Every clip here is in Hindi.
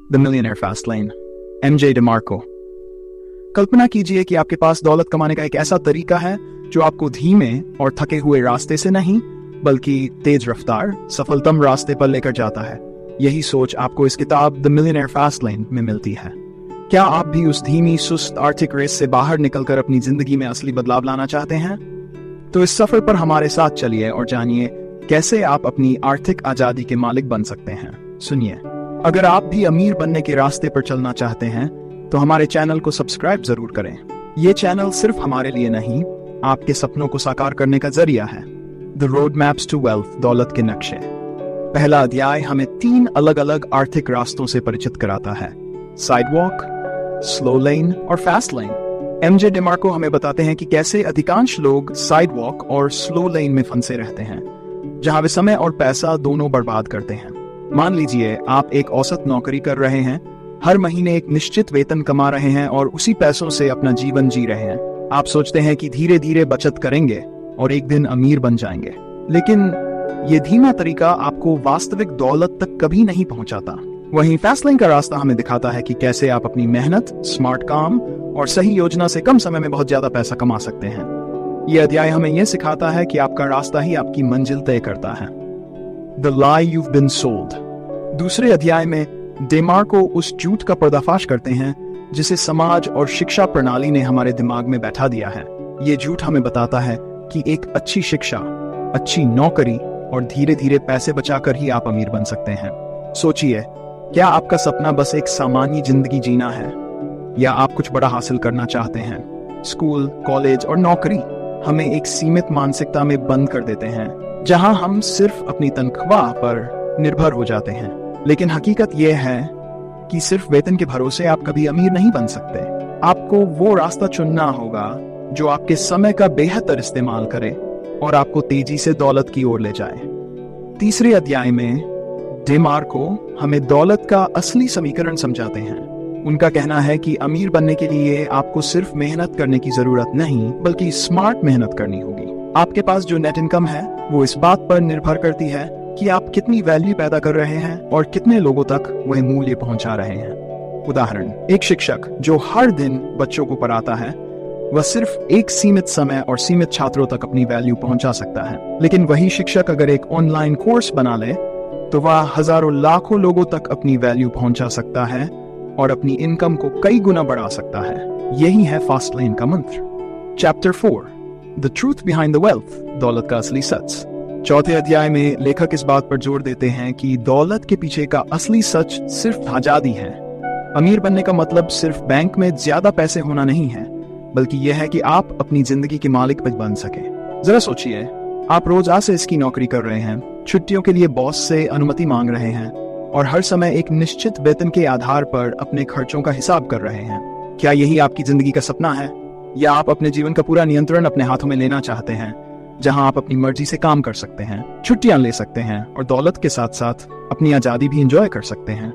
The millionaire fast lane, MJ DeMarco. कल्पना कीजिए कि आपके पास दौलत कमाने का एक ऐसा तरीका है जो आपको धीमे और थके हुए रास्ते से नहीं बल्कि तेज रफ्तार सफलतम रास्ते पर लेकर जाता है। यही सोच आपको इस किताब द मिलियनेयर फास्ट लेन में मिलती है। क्या आप भी उस धीमी सुस्त आर्थिक रेस से बाहर निकलकर अपनी जिंदगी में असली बदलाव लाना चाहते हैं? तो इस सफर पर हमारे साथ चलिए और जानिए कैसे आप अपनी आर्थिक आजादी के मालिक बन सकते हैं। सुनिए, अगर आप भी अमीर बनने के रास्ते पर चलना चाहते हैं तो हमारे चैनल को सब्सक्राइब जरूर करें। ये चैनल सिर्फ हमारे लिए नहीं, आपके सपनों को साकार करने का जरिया है। The road maps to wealth, दौलत के नक्शे। पहला अध्याय हमें 3 अलग अलग आर्थिक रास्तों से परिचित कराता है, साइडवॉक, स्लो लेन और फास्ट लेन। एमजे डिमार्को हमें बताते हैं कि कैसे अधिकांश लोग साइडवॉक और स्लो लेन में फंसे रहते हैं, जहां वे समय और पैसा दोनों बर्बाद करते हैं। मान लीजिए आप एक औसत नौकरी कर रहे हैं, हर महीने एक निश्चित वेतन कमा रहे हैं और उसी पैसों से अपना जीवन जी रहे हैं। आप सोचते हैं कि धीरे धीरे बचत करेंगे और एक दिन अमीर बन जाएंगे, लेकिन ये धीमा तरीका आपको वास्तविक दौलत तक कभी नहीं पहुंचाता। वहीं फास्ट लेन का रास्ता हमें दिखाता है कि कैसे आप अपनी मेहनत, स्मार्ट काम और सही योजना से कम समय में बहुत ज्यादा पैसा कमा सकते हैं। यह अध्याय हमें यह सिखाता है कि आपका रास्ता ही आपकी मंजिल तय करता है। The lie you've been sold। दूसरे अध्याय में डिमार्को उस झूठ का पर्दाफाश करते हैं जिसे समाज और शिक्षा प्रणाली ने हमारे दिमाग में बैठा दिया है। ये झूठ हमें बताता है कि एक अच्छी शिक्षा, अच्छी नौकरी और धीरे धीरे पैसे बचाकर ही आप अमीर बन सकते हैं। सोचिए, क्या आपका सपना बस एक सामान्य जिंदगी जीना है या आप कुछ बड़ा हासिल करना चाहते हैं? स्कूल, कॉलेज और नौकरी हमें एक सीमित मानसिकता में बंद कर देते हैं, जहां हम सिर्फ अपनी तनख्वाह पर निर्भर हो जाते हैं। लेकिन हकीकत यह है कि सिर्फ वेतन के भरोसे आप कभी अमीर नहीं बन सकते। आपको वो रास्ता चुनना होगा जो आपके समय का बेहतर इस्तेमाल करे और आपको तेजी से दौलत की ओर ले जाए। तीसरे अध्याय में डिमार्को हमें दौलत का असली समीकरण समझाते हैं। उनका कहना है कि अमीर बनने के लिए आपको सिर्फ मेहनत करने की जरूरत नहीं बल्कि स्मार्ट मेहनत करनी होगी। आपके पास जो नेट इनकम है वो इस बात पर निर्भर करती है कि आप कितनी वैल्यू पैदा कर रहे हैं और कितने लोगों तक वह मूल्य पहुंचा रहे हैं। उदाहरण, एक शिक्षक जो हर दिन बच्चों को पढ़ाता है वह सिर्फ एक सीमित समय और सीमित छात्रों तक अपनी वैल्यू पहुंचा सकता है। लेकिन वही शिक्षक अगर एक ऑनलाइन कोर्स बना ले तो वह हजारों लाखों लोगों तक अपनी वैल्यू पहुंचा सकता है और अपनी इनकम को कई गुना बढ़ा सकता है। यही है फास्ट लेन का मंत्र। Chapter 4, the truth behind the wealth, दौलत का असली सच। चौथे अध्याय में लेखक इस बात पर जोर देते हैं कि दौलत के पीछे का असली सच सिर्फ आजादी है। अमीर बनने का मतलब सिर्फ बैंक में ज्यादा पैसे होना नहीं है, बल्कि यह है कि आप अपनी जिंदगी के मालिक बन सके। जरा सोचिए, आप रोज आज से इसकी नौकरी कर रहे हैं, छुट्टियों के लिए बॉस से अनुमति मांग रहे हैं और हर समय एक निश्चित वेतन के आधार पर अपने खर्चों का हिसाब कर रहे हैं। क्या यही आपकी जिंदगी का सपना है, या आप अपने जीवन का पूरा नियंत्रण अपने हाथों में लेना चाहते हैं, जहां आप अपनी मर्जी से काम कर सकते हैं, छुट्टियां ले सकते हैं और दौलत के साथ साथ अपनी आजादी भी एंजॉय कर सकते हैं?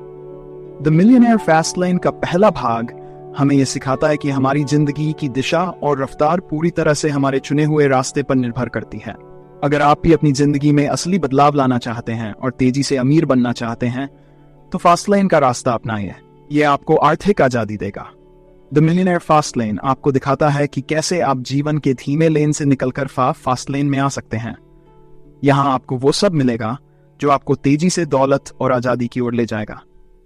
द मिलियनेयर फास्ट लेन का पहला भाग हमें यह सिखाता है कि हमारी जिंदगी की दिशा और रफ्तार पूरी तरह से हमारे चुने हुए रास्ते पर निर्भर करती है। अगर आप भी अपनी जिंदगी में असली बदलाव लाना चाहते हैं और तेजी से अमीर बनना चाहते हैं तो फास्ट लेन का रास्ता अपनाइए। यह आपको आर्थिक आजादी देगा। द मिलियनेयर फास्ट लेन आपको दिखाता है कि कैसे आप जीवन के धीमे लेन से निकलकर फास्ट लेन में आ सकते हैं। यहां आपको वो सब मिलेगा जो आपको तेजी से दौलत और आजादी की ओर ले जाएगा।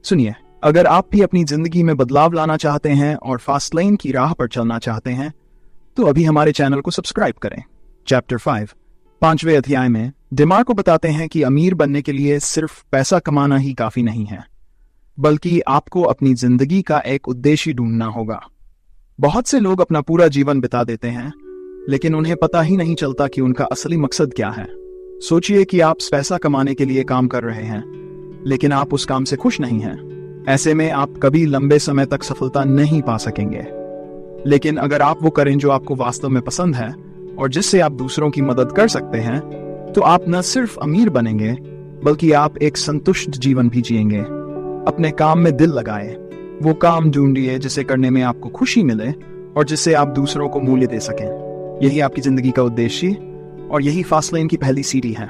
सुनिए, अगर आप भी अपनी जिंदगी में बदलाव लाना चाहते हैं और फास्ट लेन की राह पर चलना चाहते हैं तो अभी हमारे चैनल को सब्सक्राइब करें। चैप्टर 5, 5वें अध्याय में डिमार्को बताते हैं कि अमीर बनने के लिए सिर्फ पैसा कमाना ही काफी नहीं है, बल्कि आपको अपनी जिंदगी का एक उद्देश्य ढूंढना होगा। बहुत से लोग अपना पूरा जीवन बिता देते हैं, लेकिन उन्हें पता ही नहीं चलता कि उनका असली मकसद क्या है। सोचिए कि आप पैसा कमाने के लिए काम कर रहे हैं, लेकिन आप उस काम से खुश नहीं हैं। ऐसे में आप कभी लंबे समय तक सफलता नहीं पा सकेंगे। लेकिन अगर आप वो करें जो आपको वास्तव में पसंद है और जिससे आप दूसरों की मदद कर सकते हैं, तो आप न सिर्फ अमीर बनेंगे बल्कि आप एक संतुष्ट जीवन भी जिएंगे। अपने काम में दिल लगाएं, वो काम ढूंढिए जिसे करने में आपको खुशी मिले और जिससे आप दूसरों को मूल्य दे सकें। यही आपकी जिंदगी का उद्देश्य और यही फास्ट लेन की पहली सीढ़ी है।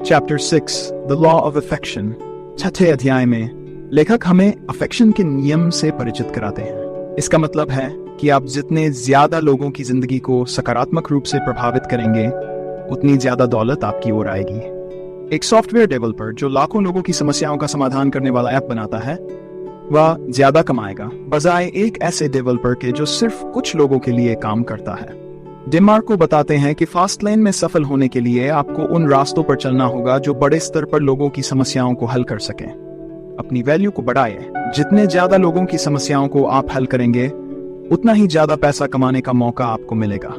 Chapter 6, the law of affection. छठे अध्याय में लेखक हमें अफेक्शन के नियम से परिचित कराते हैं। इसका मतलब है कि आप जितने ज्यादा लोगों की जिंदगी को सकारात्मक रूप से प्रभावित करेंगे, उतनी ज्यादा दौलत आपकी ओर आएगी। एक सॉफ्टवेयर डेवलपर जो लाखों लोगों की समस्याओं का समाधान करने वाला ऐप बनाता है, वह ज्यादा कमाएगा बजाय एक ऐसे डेवलपर के जो सिर्फ कुछ लोगों के लिए काम करता है। डिमार्को बताते हैं कि फास्ट लेन में सफल होने के लिए आपको उन रास्तों पर चलना होगा जो बड़े स्तर पर लोगों की समस्याओं को हल कर सकें। अपनी वैल्यू को बढ़ाएं। जितने ज्यादा लोगों की समस्याओं को आप हल करेंगे, उतना ही ज्यादा पैसा कमाने का मौका आपको मिलेगा।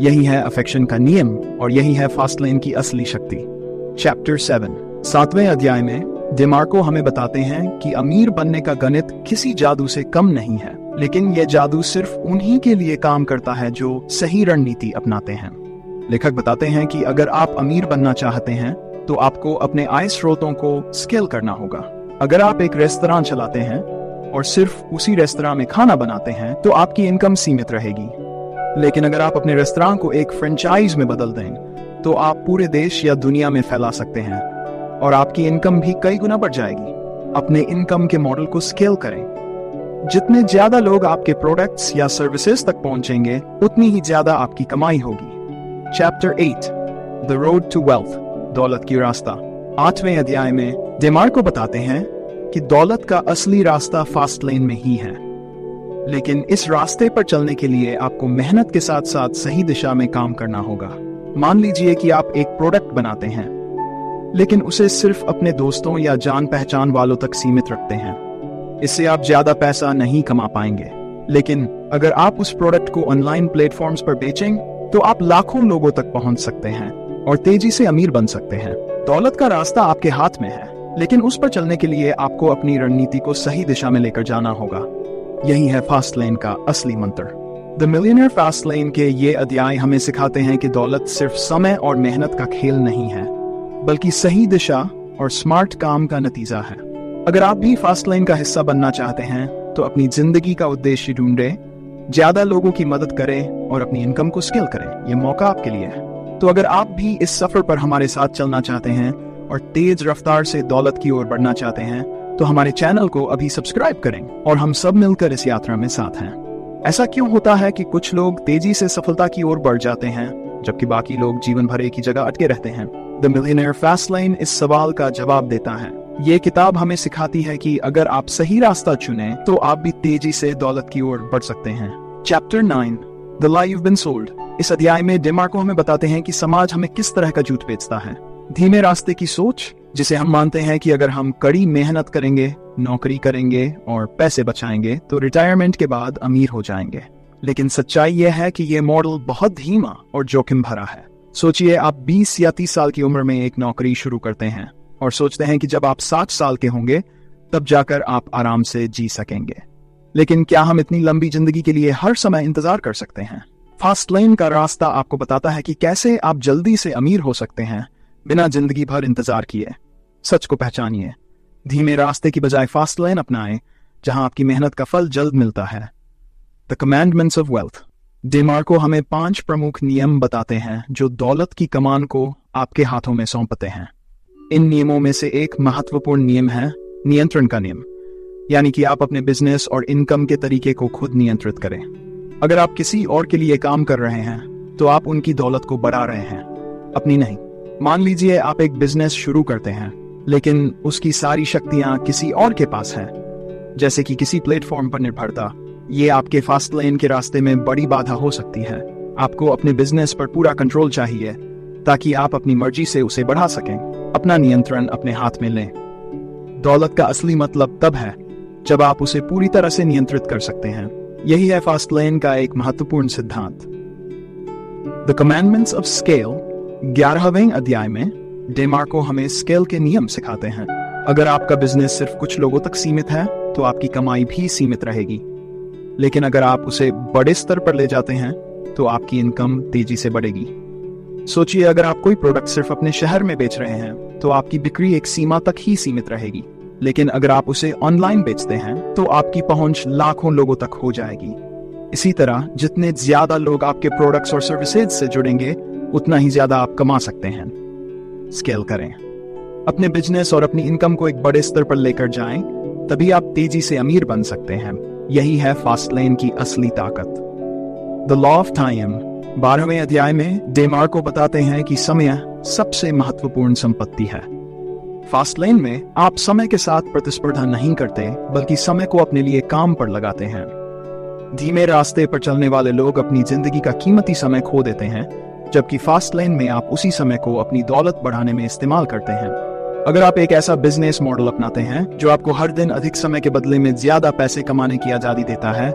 यही है अफेक्शन का नियम और यही है फास्ट लेन की असली शक्ति। चैप्टर 7, 7वें अध्याय में डिमार्को हमें बताते हैं कि अमीर बनने का गणित किसी जादू से कम नहीं है, लेकिन यह जादू सिर्फ उन्हीं के लिए काम करता है जो सही रणनीति अपनाते हैं। लेखक बताते हैं कि अगर आप अमीर बनना चाहते हैं तो आपको अपने आय स्रोतों को स्केल करना होगा। अगर आप एक रेस्तरां चलाते हैं और सिर्फ उसी रेस्तरां में खाना बनाते हैं तो आपकी इनकम सीमित रहेगी। लेकिन अगर आप अपने रेस्तरां को एक फ्रेंचाइज में बदल दें तो आप पूरे देश या दुनिया में फैला सकते हैं और आपकी इनकम भी कई गुना बढ़ जाएगी। अपने इनकम के मॉडल को स्केल करें। जितने ज्यादा लोग आपके प्रोडक्ट्स या सर्विसेज तक पहुंचेंगे, उतनी ही ज्यादा आपकी कमाई होगी। Chapter 8, the road to wealth, दौलत की रास्ता। 8वें अध्याय में डिमार्को बताते हैं कि दौलत का असली रास्ता फास्ट लेन में ही है, लेकिन इस रास्ते पर चलने के लिए आपको मेहनत के साथ साथ सही दिशा में काम करना होगा। मान लीजिए कि आप एक प्रोडक्ट बनाते हैं, लेकिन उसे सिर्फ अपने दोस्तों या जान पहचान वालों तक सीमित रखते हैं। इससे आप ज्यादा पैसा नहीं कमा पाएंगे। लेकिन अगर आप उस प्रोडक्ट को ऑनलाइन प्लेटफॉर्म्स पर बेचें तो आप लाखों लोगों तक पहुंच सकते हैं और तेजी से अमीर बन सकते हैं। दौलत का रास्ता आपके हाथ में है, लेकिन उस पर चलने के लिए आपको अपनी रणनीति को सही दिशा में लेकर जाना होगा। यही है फास्ट लेन का असली मंत्र। द मिलियनेयर फास्ट लेन के ये अध्याय हमें सिखाते हैं कि दौलत सिर्फ समय और मेहनत का खेल नहीं है, बल्कि सही दिशा और स्मार्ट काम का नतीजा है। अगर आप भी फास्ट लेन का हिस्सा बनना चाहते हैं तो अपनी जिंदगी का उद्देश्य ढूंढें, ज्यादा लोगों की मदद करें और अपनी इनकम को स्केल करें। यह मौका आपके लिए है। तो अगर आप भी इस सफर पर हमारे साथ चलना चाहते हैं और तेज रफ्तार से दौलत की ओर बढ़ना चाहते हैं तो हमारे चैनल को अभी सब्सक्राइब करें और हम सब मिलकर इस यात्रा में साथ हैं। ऐसा क्यों होता है कि कुछ लोग तेजी से सफलता की ओर बढ़ जाते हैं जबकि बाकी लोग जीवन भर एक ही जगह अटके रहते हैं? द मिलियनेयर फास्ट लेन इस सवाल का जवाब देता है। ये किताब हमें सिखाती है कि अगर आप सही रास्ता चुनें तो आप भी तेजी से दौलत की ओर बढ़ सकते हैं। Chapter 9, the lie you been sold. इस अध्याय में डिमार्को हमें बताते हैं कि समाज हमें किस तरह का झूठ बेचता है। धीमे रास्ते की सोच, जिसे हम मानते हैं कि अगर हम कड़ी मेहनत करेंगे, नौकरी करेंगे और पैसे बचाएंगे तो रिटायरमेंट के बाद अमीर हो जाएंगे। लेकिन सच्चाई यह है कि यह मॉडल बहुत धीमा और जोखिम भरा है। सोचिए, आप 20 या 30 साल की उम्र में एक नौकरी शुरू करते हैं और सोचते हैं कि जब आप 60 साल के होंगे तब जाकर आप आराम से जी सकेंगे। लेकिन क्या हम इतनी लंबी जिंदगी के लिए हर समय इंतजार कर सकते हैं? फास्ट लेन का रास्ता आपको बताता है कि कैसे आप जल्दी से अमीर हो सकते हैं बिना जिंदगी भर इंतजार किए। सच को पहचानिए। धीमे रास्ते की बजाय फास्ट लेन अपनाएं, जहां आपकी मेहनत का फल जल्द मिलता है। The commandments of wealth. DeMarco हमें 5 प्रमुख नियम बताते हैं जो दौलत की कमान को आपके हाथों में सौंपते हैं। इन नियमों में से एक महत्वपूर्ण नियम है नियंत्रण का नियम, यानी कि आप अपने बिजनेस और इनकम के तरीके को खुद नियंत्रित करें। अगर आप किसी और के लिए काम कर रहे हैं तो आप उनकी दौलत को बढ़ा रहे हैं, अपनी नहीं। मान लीजिए आप एक बिजनेस शुरू करते हैं लेकिन उसकी सारी शक्तियां किसी और के पास हैं, जैसे कि किसी प्लेटफॉर्म पर निर्भरता। ये आपके फास्ट लेन के रास्ते में बड़ी बाधा हो सकती है। आपको अपने बिजनेस पर पूरा कंट्रोल चाहिए ताकि आप अपनी मर्जी से उसे बढ़ा सकें, अपना नियंत्रण अपने हाथ में लें। दौलत का असली मतलब तब है जब आप उसे पूरी तरह से नियंत्रित कर सकते हैं। यही है फास्ट लेन का एक महत्वपूर्ण सिद्धांत। The commandments of scale. 11वें अध्याय में डिमार्को हमें स्केल के नियम सिखाते हैं। अगर आपका बिजनेस सिर्फ कुछ लोगों तक सीमित है तो आपकी कमाई भी सीमित रहेगी, लेकिन अगर आप उसे बड़े स्तर पर ले जाते हैं तो आपकी इनकम तेजी से बढ़ेगी। सोचिए, अगर आप कोई प्रोडक्ट सिर्फ अपने शहर में बेच रहे हैं तो आपकी बिक्री एक सीमा तक ही सीमित रहेगी, लेकिन अगर आप उसे ऑनलाइन बेचते हैं तो आपकी पहुंच लाखों लोगों तक हो जाएगी। इसी तरह जितने ज्यादा लोग आपके प्रोडक्ट्स और सर्विसेज से जुड़ेंगे, उतना ही ज्यादा आप कमा सकते हैं। स्केल करें। अपने बिजनेस और अपनी इनकम को एक बड़े स्तर पर लेकर जाएं, तभी आप तेजी से अमीर बन सकते हैं। यही है फास्ट लेन की असली ताकत। द लॉ ऑफ टाइम 12वें अध्याय में डेमार्को बताते हैं कि समय सबसे महत्वपूर्ण संपत्ति है। फास्ट लेन में आप समय के साथ प्रतिस्पर्धा नहीं करते, बल्कि समय को अपने लिए काम पर लगाते हैं। धीमे रास्ते पर चलने वाले लोग अपनी जिंदगी का कीमती समय खो देते हैं, जबकि फास्ट लेन में आप उसी समय को अपनी दौलत बढ़ाने में इस्तेमाल करते हैं। अगर आप एक ऐसा बिजनेस मॉडल अपनाते हैं जो आपको हर दिन अधिक समय के बदले में ज्यादा पैसे कमाने की आजादी देता है,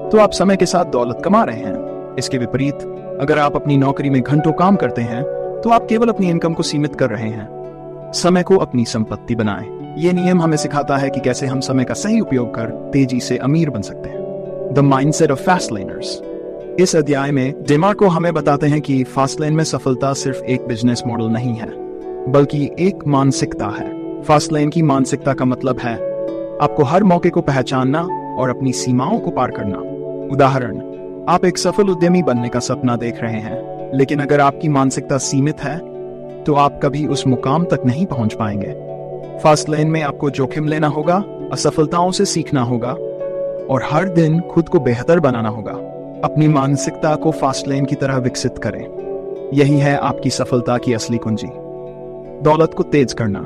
तो आप समय के साथ दौलत कमा रहे हैं। इसके विपरीत, अगर आप अपनी नौकरी में घंटों काम करते हैं, तो आप केवल अपनी इनकम को सीमित कर रहे हैं। समय को अपनी संपत्ति बनाएं। ये नियम हमें सिखाता है कि कैसे हम समय का सही उपयोग कर तेजी से अमीर बन सकते हैं। The mindset of fast learners. इस अध्याय में डेमार्को हमें बताते हैं कि फास्ट लेन में सफलता सिर्फ एक बिजनेस मॉडल नहीं है, बल्कि एक मानसिकता है। फास्ट लेन की मानसिकता का मतलब है आपको हर मौके को पहचानना और अपनी सीमाओं को पार करना। उदाहरण, आप एक सफल उद्यमी बनने का सपना देख रहे हैं, लेकिन अगर आपकी मानसिकता सीमित है तो आप कभी उस मुकाम तक नहीं पहुंच पाएंगे। फास्ट लेन में आपको जोखिम लेना होगा, असफलताओं से सीखना होगा और हर दिन खुद को बेहतर बनाना होगा। अपनी मानसिकता को फास्ट लेन की तरह विकसित करें। यही है आपकी सफलता की असली कुंजी। दौलत को तेज करना।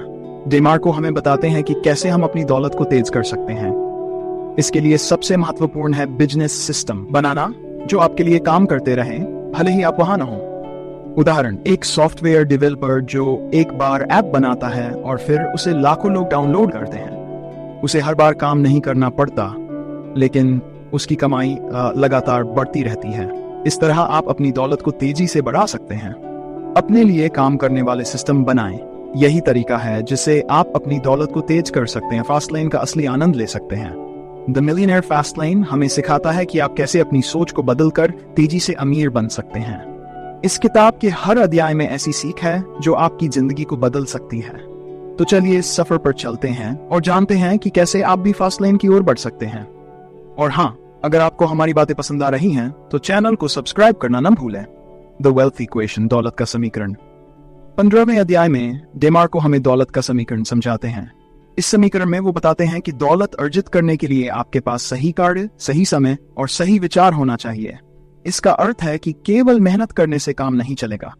डेमार्को हमें बताते हैं कि कैसे हम अपनी दौलत को तेज कर सकते हैं। इसके लिए सबसे महत्वपूर्ण है बिजनेस सिस्टम बनाना जो आपके लिए काम करते रहे, भले ही आप वहां न हो। उदाहरण, एक सॉफ्टवेयर डेवलपर जो एक बार ऐप बनाता है और फिर उसे लाखों लोग डाउनलोड करते हैं। उसे हर बार काम नहीं करना पड़ता, लेकिन उसकी कमाई लगातार बढ़ती रहती है। इस तरह आप अपनी दौलत को तेजी से बढ़ा सकते हैं। अपने लिए काम करने वाले सिस्टम बनाएं। यही तरीका है जिससे आप अपनी दौलत को तेज कर सकते हैं, फास्ट लेन का असली आनंद ले सकते हैं। द मिलियनेयर फास्ट लेन हमें सिखाता है कि आप कैसे अपनी सोच को बदलकर तेजी से अमीर बन सकते हैं। इस किताब के हर अध्याय में ऐसी सीख है जो आपकी जिंदगी को बदल सकती है। तो चलिए इस सफर पर चलते हैं और जानते हैं कि कैसे आप भी फास्ट लेन की ओर बढ़ सकते हैं। और हाँ, अगर आपको हमारी बातें पसंद आ रही हैं, तो चैनल को सब्सक्राइब करना न भूलें। द वेल्थ इक्वेशन, दौलत का समीकरण। 15वें अध्याय में डेमार्को हमें दौलत का समीकरण समझाते हैं। इस समीकरण में वो बताते हैं कि दौलत अर्जित करने के लिए आपके पास सही कार्य, सही समय और सही विचार होना चाहिए। इसका अर्थ है कि केवल मेहनत करने से काम नहीं चलेगा,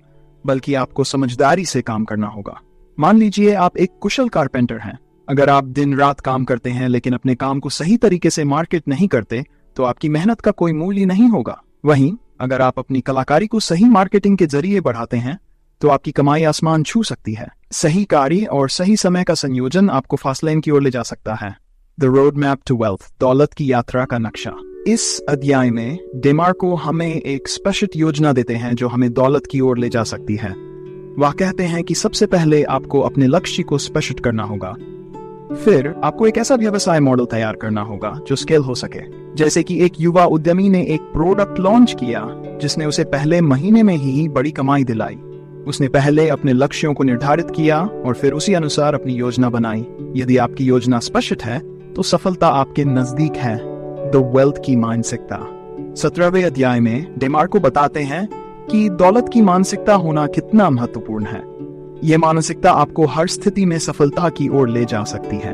बल्कि आपको समझदारी से काम करना होगा। मान लीजिए आप एक कुशल कारपेंटर हैं। अगर आप दिन रात काम करते हैं लेकिन अपने काम को सही तरीके से मार्केट नहीं करते, तो आपकी मेहनत का कोई मूल्य नहीं होगा। वहीं अगर आप अपनी कलाकारी को सही मार्केटिंग के जरिए बढ़ाते हैं, तो आपकी कमाई आसमान छू सकती है। सही कार्य और सही समय का संयोजन आपको फास्ट लेन की ओर ले जा सकता है। The road map to wealth, दौलत की यात्रा का नक्शा। इस अध्याय में डेमार्को हमें एक स्पष्ट योजना देते हैं जो हमें दौलत की ओर ले जा सकती है। वह कहते हैं कि सबसे पहले आपको अपने लक्ष्य को स्पष्ट करना होगा। फिर आपको एक ऐसा व्यवसाय मॉडल तैयार करना होगा जो स्केल हो सके। जैसे कि एक युवा उद्यमी ने एक प्रोडक्ट लॉन्च किया जिसने उसे पहले महीने में ही बड़ी कमाई दिलाई। उसने पहले अपने लक्ष्यों को निर्धारित किया और फिर उसी अनुसार अपनी योजना बनाई। यदि आपकी योजना स्पष्ट है, तो सफलता आपके नजदीक है। द वेल्थ की मानसिकता। 17वें अध्याय में डेमार्को बताते हैं कि दौलत की मानसिकता होना कितना महत्वपूर्ण है। यह मानसिकता आपको हर स्थिति में सफलता की ओर ले जा सकती है।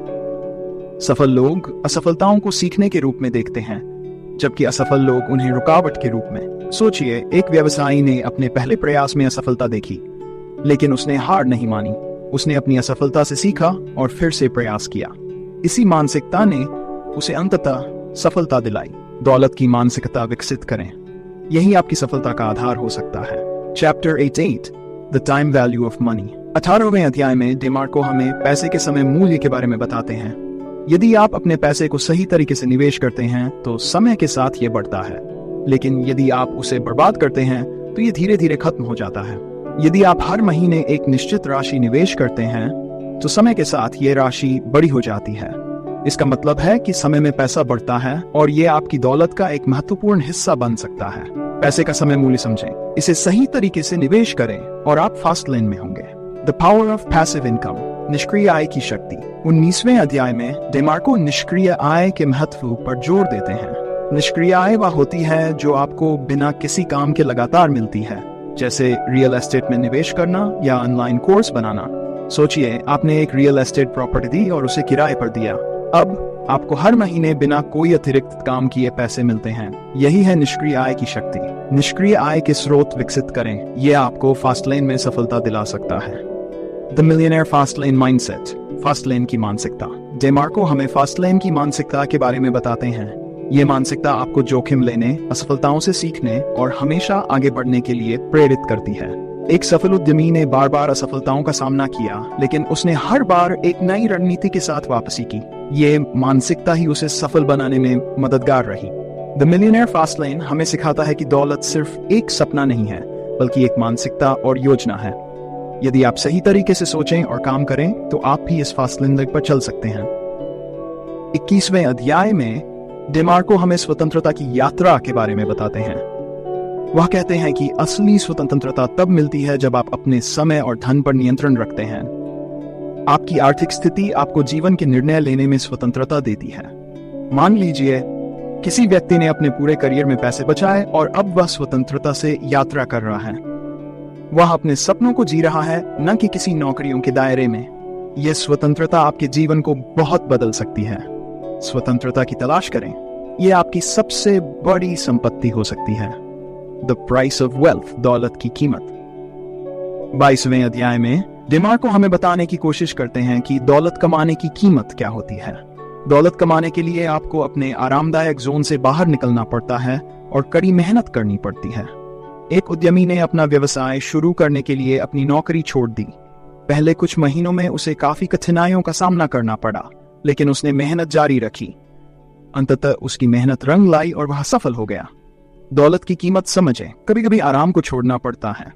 सफल लोग असफलताओं को सीखने के रूप में देखते हैं, जबकि असफल लोग उन्हें रुकावट के रूप में। सोचिए, एक व्यवसायी ने अपने पहले प्रयास में असफलता देखी, लेकिन उसने हार नहीं मानी। उसने अपनी असफलता से सीखा और फिर से प्रयास किया। इसी मानसिकता ने उसे अंततः सफलता दिलाई। दौलत की मानसिकता विकसित करें, यही आपकी सफलता का आधार हो सकता है। Chapter 88, the time value of money. 18वें अध्याय में डेमार्को हमें पैसे के समय मूल्य के बारे में बताते हैं। यदि आप अपने पैसे को सही तरीके से निवेश करते हैं, तो समय के साथ ये बढ़ता है, लेकिन यदि आप उसे बर्बाद करते हैं, तो ये धीरे धीरे खत्म हो जाता है। यदि आप हर महीने एक निश्चित राशि निवेश करते हैं, तो समय के साथ ये राशि बड़ी हो जाती है। इसका मतलब है कि समय में पैसा बढ़ता है और ये आपकी दौलत का एक महत्वपूर्ण हिस्सा बन सकता है। पैसे का समय मूल्य समझें, इसे सही तरीके से निवेश करें और आप फास्ट लेन में होंगे। The power of passive income, निष्क्रिय आय की शक्ति। 19वें अध्याय में डेमार्को निष्क्रिय आय के महत्व पर जोर देते हैं। निष्क्रिय आय वह होती है जो आपको बिना किसी काम के लगातार मिलती है, जैसे रियल एस्टेट में निवेश करना या ऑनलाइन कोर्स बनाना। सोचिए, आपने एक रियल एस्टेट प्रॉपर्टी दी और उसे किराए पर दिया। अब आपको हर महीने बिना कोई अतिरिक्त काम किए पैसे मिलते हैं। यही है निष्क्रिय आय की शक्ति। निष्क्रिय आय के स्रोत विकसित करें, यह आपको फास्ट लेन में सफलता दिला सकता है। The millionaire fast lane mindset, fast lane की मानसिकता। डेमार्को हमें फास्ट लेन की मानसिकता के बारे में बताते हैं। ये मानसिकता आपको जोखिम लेने, असफलताओं से सीखने और हमेशा आगे बढ़ने के लिए प्रेरित करती है। एक सफल उद्यमी ने बार बार असफलताओं का सामना किया, लेकिन उसने हर बार एक नई रणनीति के साथ वापसी की। ये मानसिकता ही उसे सफल बनाने में मददगार रही। द मिलियनेयर फास्ट लेन हमें सिखाता है कि दौलत सिर्फ एक सपना नहीं है, बल्कि एक मानसिकता और योजना है। यदि आप सही तरीके से सोचें और काम करें, तो आप भी इस फास्ट लेन पर चल सकते हैं। 21वें अध्याय में डेमार्को हमें स्वतंत्रता की यात्रा के बारे में बताते हैं। वह कहते हैं कि असली स्वतंत्रता तब मिलती है जब आप अपने समय और धन पर नियंत्रण रखते हैं। आपकी आर्थिक स्थिति आपको जीवन के निर्णय लेने में स्वतंत्रता देती है। मान लीजिए किसी व्यक्ति ने अपने पूरे करियर में पैसे बचाए और अब वह स्वतंत्रता से यात्रा कर रहा है। वह अपने सपनों को जी रहा है, न कि किसी नौकरियों के दायरे में। यह स्वतंत्रता आपके जीवन को बहुत बदल सकती है। स्वतंत्रता की तलाश करें, यह आपकी सबसे बड़ी संपत्ति हो सकती है। द प्राइस ऑफ वेल्थ, दौलत की कीमत। 22वें अध्याय में डेमार्को हमें बताने की कोशिश करते हैं कि दौलत कमाने की कीमत क्या होती है। दौलत कमाने के लिए आपको अपने आरामदायक जोन से बाहर निकलना पड़ता है और कड़ी मेहनत करनी पड़ती है। एक उद्यमी ने अपना व्यवसाय शुरू करने के लिए अपनी नौकरी छोड़ दी। पहले कुछ महीनों में उसे काफी कठिनाइयों का सामना करना पड़ा, लेकिन उसने मेहनत जारी रखी। अंततः उसकी मेहनत रंग लाई और वह सफल हो गया। दौलत की कीमत समझें, कभी कभी आराम को छोड़ना पड़ता है।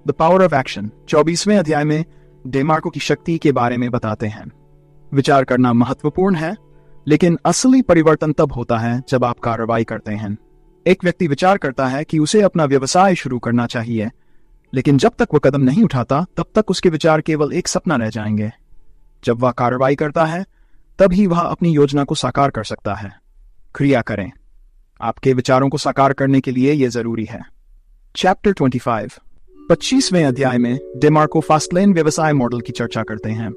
द पावर ऑफ एक्शन, 24वें अध्याय में डेमार्को की शक्ति के बारे में बताते हैं। विचार करना महत्वपूर्ण है, लेकिन असली परिवर्तन तब होता है जब आप कार्रवाई करते हैं। एक व्यक्ति विचार करता है कि उसे अपना व्यवसाय शुरू करना चाहिए, लेकिन जब तक वह कदम नहीं उठाता, तब तक उसके विचार केवल एक सपना रह जाएंगे। जब वह कार्रवाई करता है, तभी वह अपनी योजना को साकार कर सकता है। क्रिया करें, आपके विचारों को साकार करने के लिए यह जरूरी है। चैप्टर 25वें अध्याय में डेमार्को फास्टलेन व्यवसाय मॉडल की चर्चा करते हैं।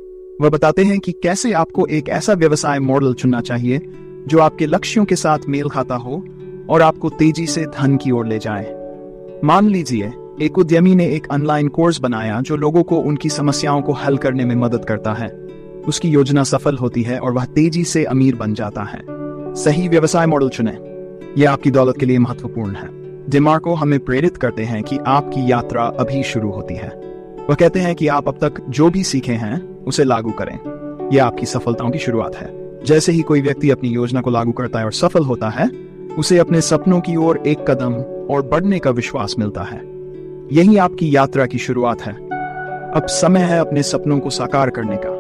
वह बताते हैं कि कैसे आपको एक ऐसा व्यवसाय मॉडल चुनना चाहिए जो आपके लक्ष्यों के साथ मेल खाता हो और आपको तेजी से धन की ओर ले जाए। मान लीजिए एक उद्यमी ने एक ऑनलाइन कोर्स बनाया जो लोगों को उनकी समस्याओं को हल करने में मदद करता है। उसकी योजना सफल होती है और वह तेजी से अमीर बन जाता है। सही व्यवसाय मॉडल चुनें, यह आपकी दौलत के लिए महत्वपूर्ण है। डेमार्को हमें प्रेरित करते हैं कि आपकी यात्रा अभी शुरू होती है। वह कहते हैं कि आप अब तक जो भी सीखे हैं उसे लागू करें, यह आपकी सफलताओं की शुरुआत है। जैसे ही कोई व्यक्ति अपनी योजना को लागू करता है और सफल होता है, उसे अपने सपनों की ओर एक कदम और बढ़ने का विश्वास मिलता है। यही आपकी यात्रा की शुरुआत है। अब समय है अपने सपनों को साकार करने का।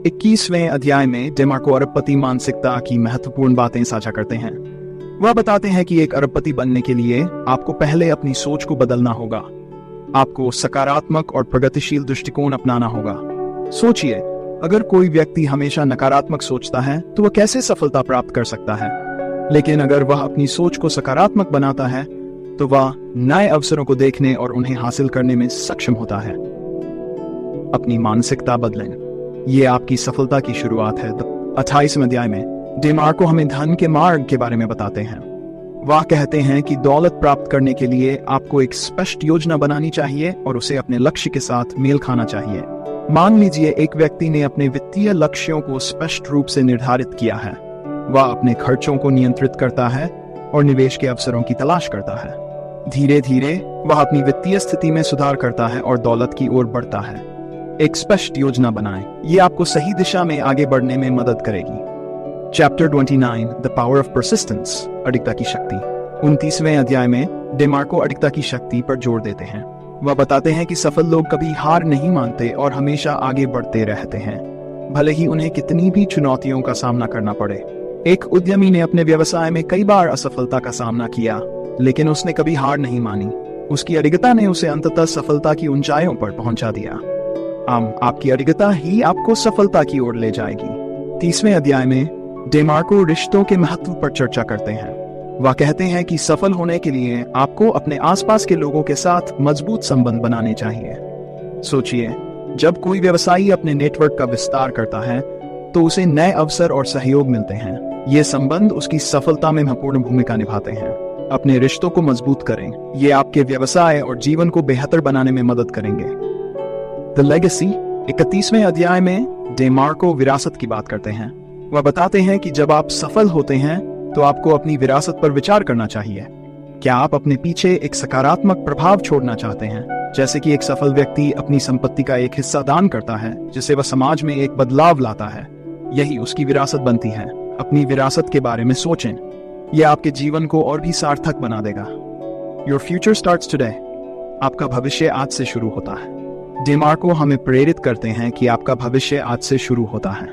21वें अध्याय में डेमार्को अरबपति मानसिकता की महत्वपूर्ण बातें साझा करते हैं। वह बताते हैं कि एक अरबपति बनने के लिए आपको पहले अपनी सोच को बदलना होगा। आपको सकारात्मक और प्रगतिशील दृष्टिकोण अपनाना होगा। सोचिए, अगर कोई व्यक्ति हमेशा नकारात्मक सोचता है तो वह कैसे सफलता प्राप्त कर सकता है? लेकिन अगर वह अपनी सोच को सकारात्मक बनाता है तो वह नए अवसरों को देखने और उन्हें हासिल करने में सक्षम होता है। अपनी मानसिकता बदलें, यह आपकी सफलता की शुरुआत है। 28वें अध्याय में डेमार्को हमें धन के मार्ग के बारे में बताते हैं। वह कहते हैं कि दौलत प्राप्त करने के लिए आपको एक स्पष्ट योजना बनानी चाहिए और उसे अपने लक्ष्य के साथ मेल खाना चाहिए। मान लीजिए एक व्यक्ति ने अपने वित्तीय लक्ष्यों को स्पष्ट रूप से निर्धारित किया है। वह अपने खर्चों को नियंत्रित करता है और निवेश के अवसरों की तलाश करता है। धीरे धीरे वह अपनी वित्तीय स्थिति में सुधार करता है और दौलत की ओर बढ़ता है। एक स्पष्ट योजना बनाएं, यह आपको सही दिशा में आगे बढ़ने में मदद करेगी। Chapter 29, the power of persistence, अडिगता की शक्ति। 29वें अध्याय में डेमार्को अडिगता की शक्ति पर जोर देते हैं। वह बताते हैं कि सफल लोग कभी हार नहीं मानते और हमेशा आगे बढ़ते रहते हैं, भले ही उन्हें कितनी भी चुनौतियों का सामना करना पड़े। एक उद्यमी ने अपने व्यवसाय में कई बार असफलता का सामना किया, लेकिन उसने कभी हार नहीं मानी। उसकी अडिगता ने उसे अंततः सफलता की ऊंचाइयों पर पहुंचा दिया। आपकी अडिगता ही आपको सफलता की ओर ले जाएगी। 30वें अध्याय में डेमार्को रिश्तों के महत्व पर चर्चा करते हैं। वह कहते हैं कि सफल होने के लिए आपको अपने आसपास के लोगों के साथ मजबूत संबंध बनाने चाहिए। सोचिए, जब कोई व्यवसायी अपने नेटवर्क का विस्तार करता है तो उसे नए अवसर और सहयोग मिलते हैं। ये संबंध उसकी सफलता में महत्वपूर्ण भूमिका निभाते हैं। अपने रिश्तों को मजबूत करें, ये आपके व्यवसाय और जीवन को बेहतर बनाने में मदद करेंगे। द लेगेसी 31वें अध्याय में डेमार्को विरासत की बात करते हैं। वह बताते हैं कि जब आप सफल होते हैं तो आपको अपनी विरासत पर विचार करना चाहिए। क्या आप अपने पीछे एक सकारात्मक प्रभाव छोड़ना चाहते हैं, जैसे कि एक सफल व्यक्ति अपनी संपत्ति का एक हिस्सा दान करता है जिससे वह समाज में एक बदलाव लाता है? यही उसकी विरासत बनती है। अपनी विरासत के बारे में सोचें, यह आपके जीवन को और भी सार्थक बना देगा। Your future starts today. आपका भविष्य आज से शुरू होता है। डेमार्को हमें प्रेरित करते हैं कि आपका भविष्य आज से शुरू होता है।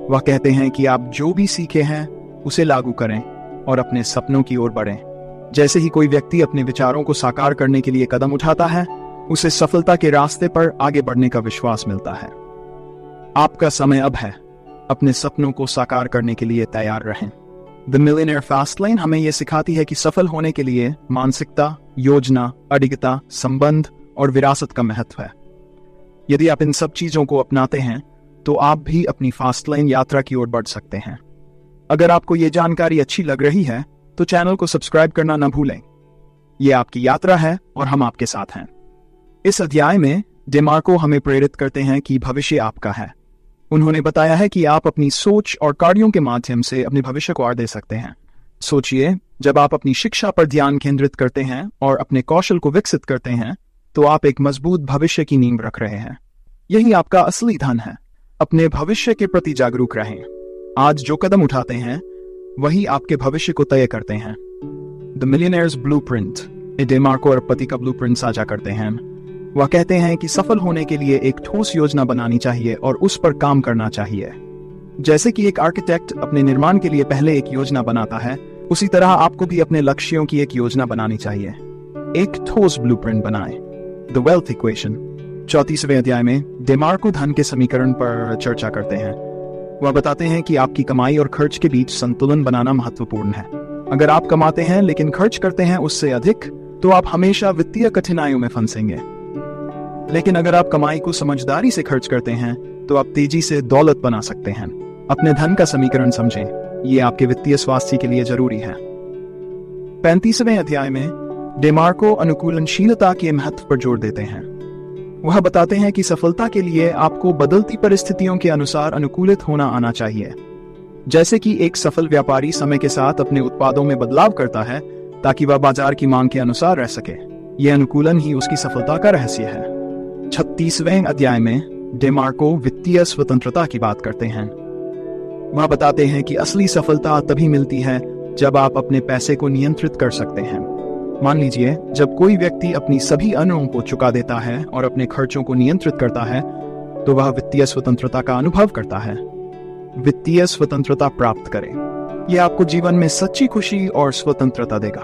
वह कहते हैं कि आप जो भी सीखे हैं उसे लागू करें और अपने सपनों की ओर बढ़ें। जैसे ही कोई व्यक्ति अपने विचारों को साकार करने के लिए कदम उठाता है, उसे सफलता के रास्ते पर आगे बढ़ने का विश्वास मिलता है। आपका समय अब है। अपने सपनों को साकार करने के लिए तैयार रहें। द मिलियनेयर फास्ट लेन हमें यह सिखाती है कि सफल होने के लिए मानसिकता, योजना, अडिगता, संबंध और विरासत का महत्व है। यदि आप इन सब चीजों को अपनाते हैं तो आप भी अपनी फास्ट लेन यात्रा की ओर बढ़ सकते हैं। अगर आपको ये जानकारी अच्छी लग रही है तो चैनल को सब्सक्राइब करना न भूलें। ये आपकी यात्रा है और हम आपके साथ हैं। इस अध्याय में डेमार्को हमें प्रेरित करते हैं कि भविष्य आपका है। उन्होंने बताया है कि आप अपनी सोच और कार्यों के माध्यम से अपने भविष्य को आड़ दे सकते हैं। सोचिए, जब आप अपनी शिक्षा पर ध्यान केंद्रित करते हैं और अपने कौशल को विकसित करते हैं तो आप एक मजबूत भविष्य की नींव रख रहे हैं। यही आपका असली धन है। अपने भविष्य के प्रति जागरूक रहें। आज जो कदम उठाते हैं वही आपके भविष्य को तय करते हैं। The millionaires blueprint. डेमार्को और पति का ब्लूप्रिंट साझा करते हैं। वह कहते हैं कि सफल होने के लिए एक ठोस योजना बनानी चाहिए और उस पर काम करना चाहिए। जैसे कि एक आर्किटेक्ट अपने निर्माण के लिए पहले एक योजना बनाता है, उसी तरह आपको भी अपने लक्ष्यों की एक योजना बनानी चाहिए। एक ठोस ब्लूप्रिंट बनाएं। द वेल्थ इक्वेशन 34वें अध्याय में डेमार्को धन के समीकरण पर चर्चा करते हैं। वह बताते हैं कि आपकी कमाई और खर्च के बीच संतुलन बनाना महत्वपूर्ण है। अगर आप कमाते हैं लेकिन खर्च करते हैं उससे अधिक, तो आप हमेशा वित्तीय कठिनाइयों में फंसेंगे। लेकिन अगर आप कमाई को समझदारी से खर्च करते हैं तो आप तेजी से दौलत बना सकते हैं। अपने धन का समीकरण समझें, ये आपके वित्तीय स्वास्थ्य के लिए जरूरी है। 35वें अध्याय में डेमार्को अनुकूलनशीलता के महत्व पर जोर देते हैं। वह बताते हैं कि सफलता के लिए आपको बदलती परिस्थितियों के अनुसार अनुकूलित होना आना चाहिए। जैसे कि एक सफल व्यापारी समय के साथ अपने उत्पादों में बदलाव करता है ताकि वह बाजार की मांग के अनुसार रह सके। यह अनुकूलन ही उसकी सफलता का रहस्य है। 36वें अध्याय में डेमार्को वित्तीय स्वतंत्रता की बात करते हैं। वह बताते हैं कि असली सफलता तभी मिलती है जब आप अपने पैसे को नियंत्रित कर सकते हैं। मान लीजिए, जब कोई व्यक्ति अपनी सभी अन्यों को चुका देता है और अपने खर्चों को नियंत्रित करता है तो वह वित्तीय स्वतंत्रता का अनुभव करता है। वित्तीय स्वतंत्रता प्राप्त करें, यह आपको जीवन में सच्ची खुशी और स्वतंत्रता देगा।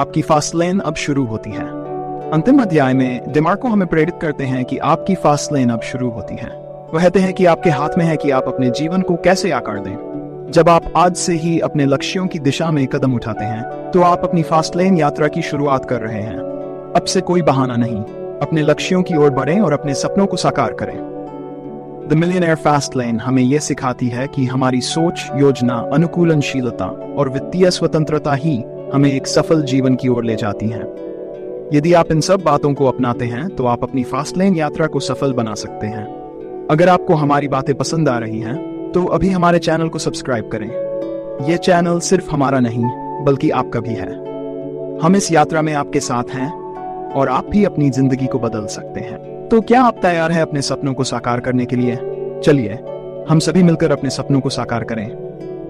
आपकी फास्ट लेन अब शुरू होती है। अंतिम अध्याय में डेमार्को हमें प्रेरित करते हैं कि आपकी फास्ट लेन अब शुरू होती है। वह कहते हैं कि आपके हाथ में है कि आप अपने जीवन को कैसे आकार दें। जब आप आज से ही अपने लक्ष्यों की दिशा में कदम उठाते हैं तो आप अपनी फास्ट लेन यात्रा की शुरुआत कर रहे हैं। अब से कोई बहाना नहीं। अपने लक्ष्यों की ओर बढ़ें और अपने सपनों को साकार करें। द मिलियनेयर फास्ट लेन हमें यह सिखाती है कि हमारी सोच, योजना, अनुकूलनशीलता और वित्तीय स्वतंत्रता ही हमें एक सफल जीवन की ओर ले जाती हैं। यदि आप इन सब बातों को अपनाते हैं तो आप अपनी फास्ट लेन यात्रा को सफल बना सकते हैं। अगर आपको हमारी बातें पसंद आ रही हैं तो अभी हमारे चैनल को सब्सक्राइब करें। यह चैनल सिर्फ हमारा नहीं बल्कि आपका भी है। हम इस यात्रा में आपके साथ हैं और आप भी अपनी जिंदगी को बदल सकते हैं। तो क्या आप तैयार हैं अपने सपनों को साकार करने के लिए? चलिए हम सभी मिलकर अपने सपनों को साकार करें।